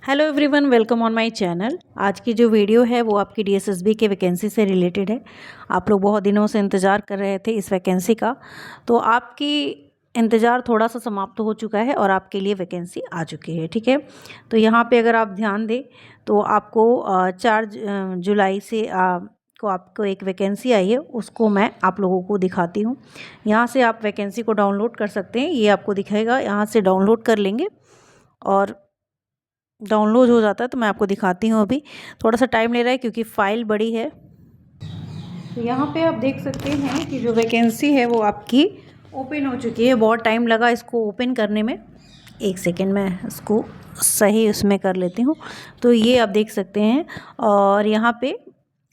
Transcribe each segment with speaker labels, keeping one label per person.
Speaker 1: Hello everyone, welcome on my channel. आज की जो वीडियो है वो आपकी डीएसएसबी के वैकेंसी से रिलेटेड है। आप लोग बहुत दिनों से इंतज़ार कर रहे थे इस वैकेंसी का, तो आपकी इंतज़ार थोड़ा सा समाप्त हो चुका है और आपके लिए वैकेंसी आ चुकी है। ठीक है, तो यहाँ पे अगर आप ध्यान दें तो आपको 4 जुलाई से आपको एक वैकेंसी आई है, उसको मैं आप लोगों को दिखाती हूँ। यहाँ से आप वैकेंसी को डाउनलोड कर सकते हैं, ये आपको दिखाएगा। यहाँ से डाउनलोड कर लेंगे और डाउनलोड हो जाता है तो मैं आपको दिखाती हूँ। अभी थोड़ा सा टाइम ले रहा है क्योंकि फ़ाइल बड़ी है। तो यहाँ पे आप देख सकते हैं कि जो वैकेंसी है वो आपकी ओपन हो चुकी है। बहुत टाइम लगा इसको ओपन करने में। एक सेकेंड में इसको सही उसमें कर लेती हूँ। तो ये आप देख सकते हैं और यहाँ पे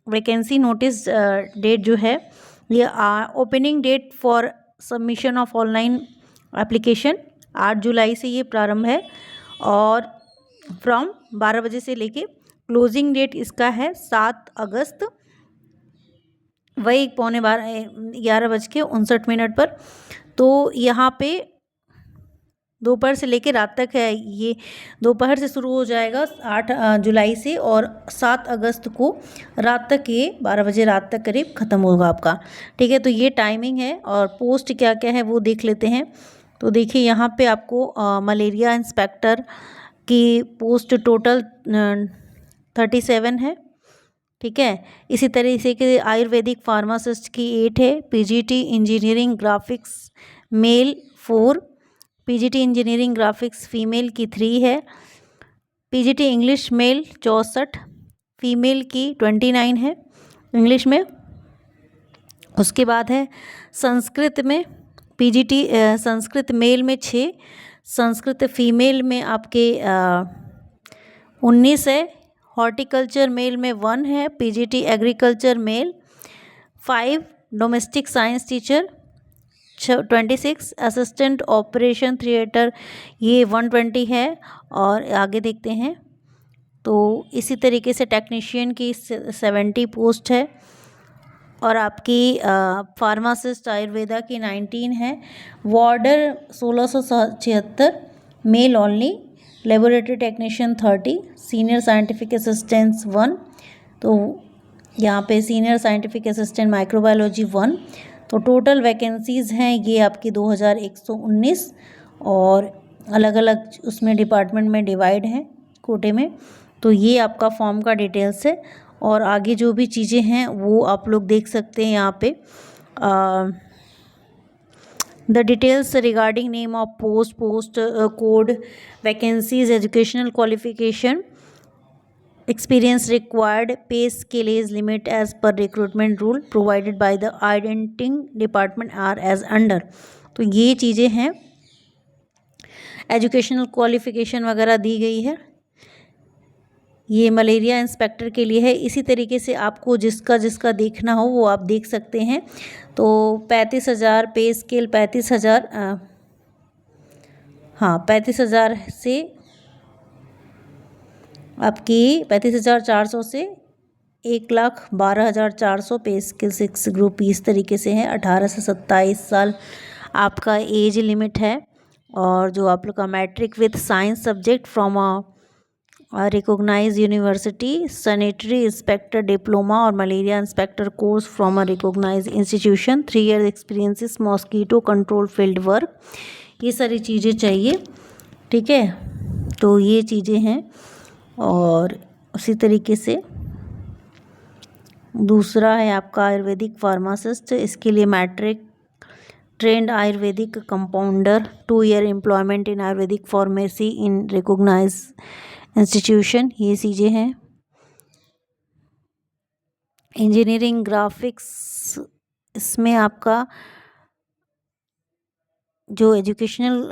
Speaker 1: वैकेंसी नोटिस डेट जो है ये opening date for submission of online application 8 जुलाई से ये प्रारंभ है और फ्रॉम 12 बजे से लेके क्लोजिंग डेट इसका है 7 अगस्त, वही 11:59 पर। तो यहाँ पे दोपहर से लेके रात तक है। ये दोपहर से शुरू हो जाएगा 8 जुलाई से और 7 अगस्त को रात तक, ये 12 बजे रात तक करीब ख़त्म होगा आपका। ठीक है, तो ये टाइमिंग है और पोस्ट क्या क्या है वो देख लेते हैं। तो देखिए यहाँ पे आपको मलेरिया इंस्पेक्टर की पोस्ट टोटल 37 है। ठीक है, इसी तरह से कि आयुर्वेदिक फार्मासिस्ट की 8 है। PGT engineering graphics male 4, PGT engineering graphics female की 3 है। पीजीटी इंग्लिश मेल 64, फीमेल की 29 है इंग्लिश में। उसके बाद है संस्कृत में पीजीटी संस्कृत मेल में 6, संस्कृत फीमेल में आपके 19 है। हॉर्टिकल्चर मेल में 1 है। PGT agriculture male 5, domestic science teacher 26, assistant operation theatre ये 120 है। और आगे देखते हैं तो इसी तरीके से टेक्नीशियन की 70 पोस्ट है और आपकी फार्मासिस्ट आयुर्वेदा की 19 है। Warder 1676 male only. Laboratory technician 30, senior scientific assistants 1। तो यहाँ पे सीनियर साइंटिफिक असिस्टेंट माइक्रोबायोलॉजी 1। तो टोटल वैकेंसीज़ हैं ये आपकी 2119 और अलग अलग उसमें डिपार्टमेंट में डिवाइड हैं कोटे में। तो ये आपका फॉर्म का डिटेल्स है और आगे जो भी चीज़ें हैं वो आप लोग देख सकते हैं यहाँ पे। The details regarding name of post code, vacancies, educational qualification, experience required, pay scale, age limit as per recruitment rule provided by the identing department are as under। तो ये चीज़ें हैं, एजुकेशनल क्वालिफिकेशन वगैरह दी गई है। ये मलेरिया इंस्पेक्टर के लिए है। इसी तरीके से आपको जिसका जिसका देखना हो वो आप देख सकते हैं। तो 35,000 पे स्केल 35,000 35,000 से आपकी 35,400 से 1,12,400 पे स्केल 6 ग्रुप इस तरीके से है। 18 से 27 साल आपका एज लिमिट है और जो आप लोग का matric with science subject from recognise university, sanitary inspector diploma और malaria inspector course from a recognise institution, 3 year experiences mosquito control field work, ये सारी चीज़ें चाहिए। ठीक है, तो ये चीज़ें हैं। और उसी तरीके से दूसरा है आपका आयुर्वेदिक फार्मासिस्ट, इसके लिए matric trained Ayurvedic compounder, 2 year employment in Ayurvedic pharmacy in recognise institution, ये चीज़ें हैं। इंजीनियरिंग ग्राफिक्स, इसमें आपका जो एजुकेशनल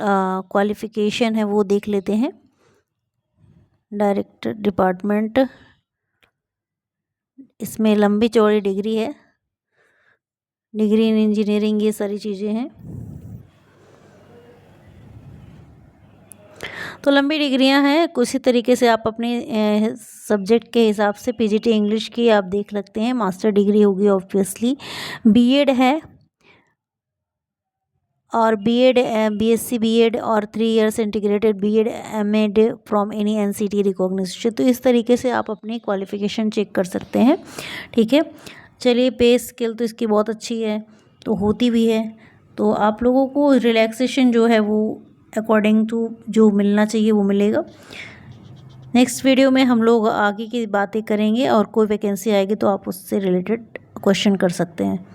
Speaker 1: क्वालिफिकेशन है वो देख लेते हैं। डायरेक्टर डिपार्टमेंट, इसमें लंबी चौड़ी डिग्री है, डिग्री इन इंजीनियरिंग, ये सारी चीज़ें हैं। तो लंबी डिग्रियां हैं, उसी तरीके से आप अपने सब्जेक्ट के हिसाब से पीजीटी इंग्लिश की आप देख सकते हैं। मास्टर डिग्री होगी ऑब्वियसली। बीएड है और बीएड, बीएससी बीएड और 3 years integrated BEd MEd from any NCT recognition. तो इस तरीके से आप अपनी क्वालिफ़िकेशन चेक कर सकते हैं, ठीक है। चलिए, पे स्केल तो इसकी बहुत अच्छी है, तो होती भी है। तो आप लोगों को रिलैक्सेशन जो है वो अकॉर्डिंग टू जो मिलना चाहिए वो मिलेगा। नेक्स्ट वीडियो में हम लोग आगे की बातें करेंगे और कोई वैकेंसी आएगी तो आप उससे रिलेटेड क्वेश्चन कर सकते हैं।